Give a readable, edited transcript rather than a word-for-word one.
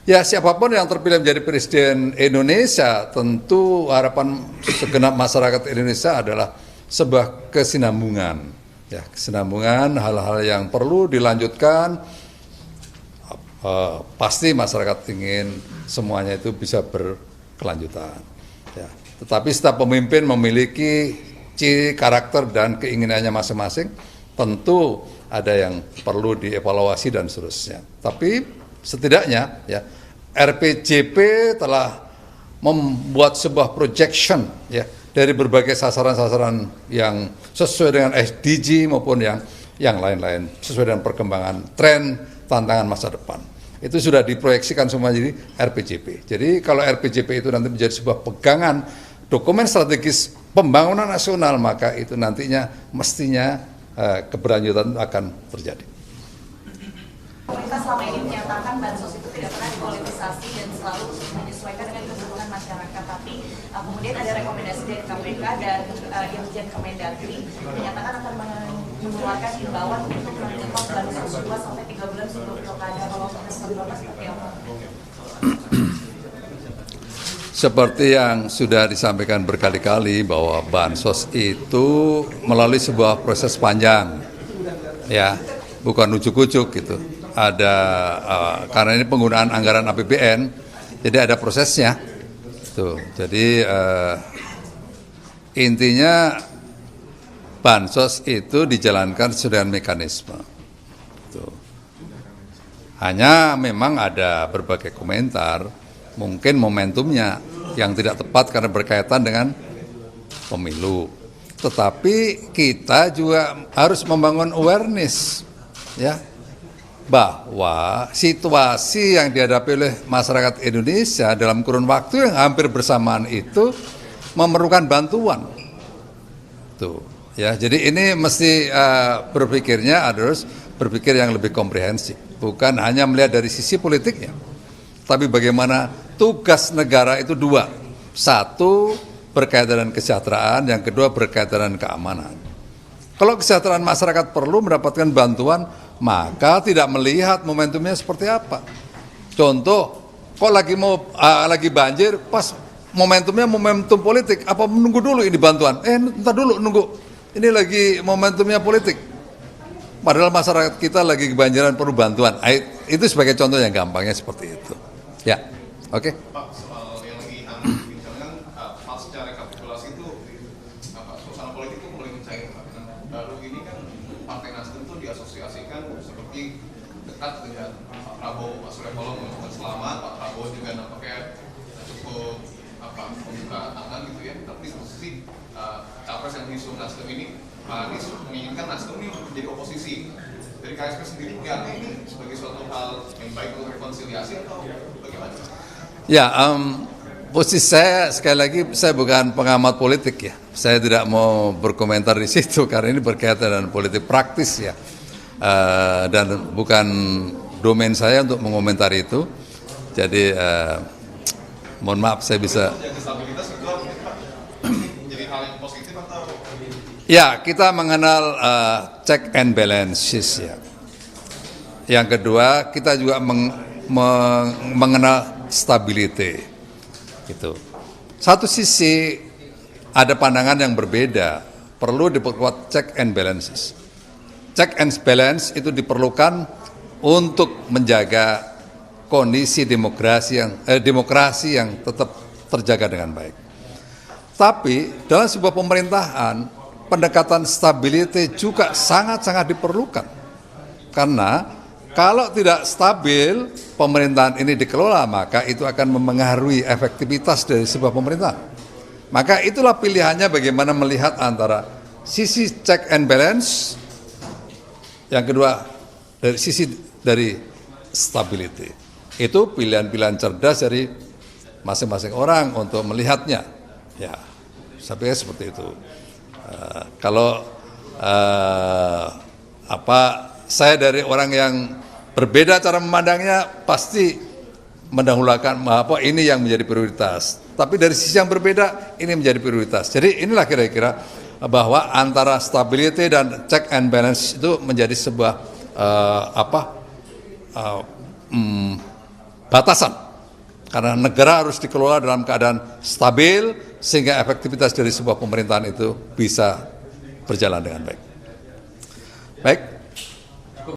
Ya, siapapun yang terpilih menjadi presiden Indonesia, tentu harapan segenap masyarakat Indonesia adalah sebuah kesinambungan. Ya, kesinambungan hal-hal yang perlu dilanjutkan. Pasti masyarakat ingin semuanya itu bisa berkelanjutan. Ya, tetapi setiap pemimpin memiliki ciri karakter dan keinginannya masing-masing. Tentu ada yang perlu dievaluasi dan seterusnya. Tapi setidaknya ya RPJP telah membuat sebuah projection ya dari berbagai sasaran-sasaran yang sesuai dengan SDG maupun yang lain-lain sesuai dengan perkembangan tren tantangan masa depan. Itu sudah diproyeksikan semua jadi RPJP. Jadi kalau RPJP itu nanti menjadi sebuah pegangan dokumen strategis pembangunan nasional, maka itu nantinya mestinya keberlanjutan akan terjadi. Pemerintah selama ini menyatakan bansos itu tidak pernah dipolitisasi dan selalu menyesuaikan dengan kebutuhan masyarakat. Tapi kemudian ada rekomendasi dari KPK dan Dirjen Kemendagri menyatakan akan mengeluarkan himbauan untuk menyetop bansos 2 sampai 3 bulan sebelum pilkada. Kalau Bapak seperti apa? Seperti yang sudah disampaikan berkali-kali bahwa bansos itu melalui sebuah proses panjang, ya, bukan ujuk-ujuk gitu. Ada karena ini penggunaan anggaran APBN, jadi ada prosesnya. Tuh, jadi intinya bansos itu dijalankan sesuai dengan mekanisme. Tuh. Hanya memang ada berbagai komentar, mungkin momentumnya yang tidak tepat karena berkaitan dengan pemilu. Tetapi kita juga harus membangun awareness, ya, bahwa situasi yang dihadapi oleh masyarakat Indonesia dalam kurun waktu yang hampir bersamaan itu memerlukan bantuan. Tuh, ya, jadi ini mesti berpikirnya harus berpikir yang lebih komprehensif, bukan hanya melihat dari sisi politiknya, tapi bagaimana tugas negara itu dua. Satu, berkaitan dengan kesejahteraan, yang kedua berkaitan dengan keamanan. Kalau kesejahteraan masyarakat perlu mendapatkan bantuan, maka tidak melihat momentumnya seperti apa. Contoh, kok lagi banjir, pas momentumnya momentum politik, apa menunggu dulu ini bantuan? Entar dulu nunggu, ini lagi momentumnya politik. Padahal masyarakat kita lagi kebanjiran perlu bantuan. Itu sebagai contoh yang gampangnya seperti itu. Ya, oke. Pak, soal yang lagi hangat dibincangkan, pasca rekapitulasi itu suasana politik itu mulai mencair, Pak. Baru ini kan Partai Nasdem itu diasosiasikan seperti dekat dengan Pak Prabowo, Pak Surya Paloh mengucapkan selamat, Pak Prabowo juga nampaknya cukup membuka tangan gitu ya. Tapi di sisi capres yang diusung Nasdem ini, Pak Anies menginginkan Nasdem ini menjadi oposisi. Dari KSP sendiri melihatnya ini sebagai suatu hal yang baik untuk rekonsiliasi atau bagaimana? Ya, posisi saya sekali lagi saya bukan pengamat politik ya. Saya tidak mau berkomentar di situ karena ini berkaitan dengan politik praktis ya, dan bukan domain saya untuk mengomentari itu. Jadi mohon maaf saya bisa. Stabilitas itu jadi hal yang positif atau? Ya, kita mengenal check and balances ya. Yang kedua, kita juga mengenal stability. Gitu. Satu sisi ada pandangan yang berbeda, perlu diperkuat check and balances. Check and balance itu diperlukan untuk menjaga kondisi demokrasi yang tetap terjaga dengan baik. Tapi dalam sebuah pemerintahan, pendekatan stability juga sangat-sangat diperlukan. Karena kalau tidak stabil, pemerintahan ini dikelola, maka itu akan mempengaruhi efektivitas dari sebuah pemerintahan. Maka itulah pilihannya bagaimana melihat antara sisi check and balance, yang kedua dari stability. Itu pilihan-pilihan cerdas dari masing-masing orang untuk melihatnya. Ya, saya pikir seperti itu. Saya dari orang yang berbeda cara memandangnya, pasti mendahulukan ini yang menjadi prioritas. Tapi dari sisi yang berbeda, ini menjadi prioritas. Jadi inilah kira-kira bahwa antara stability dan check and balance itu menjadi sebuah batasan. Karena negara harus dikelola dalam keadaan stabil sehingga efektivitas dari sebuah pemerintahan itu bisa berjalan dengan baik. Baik.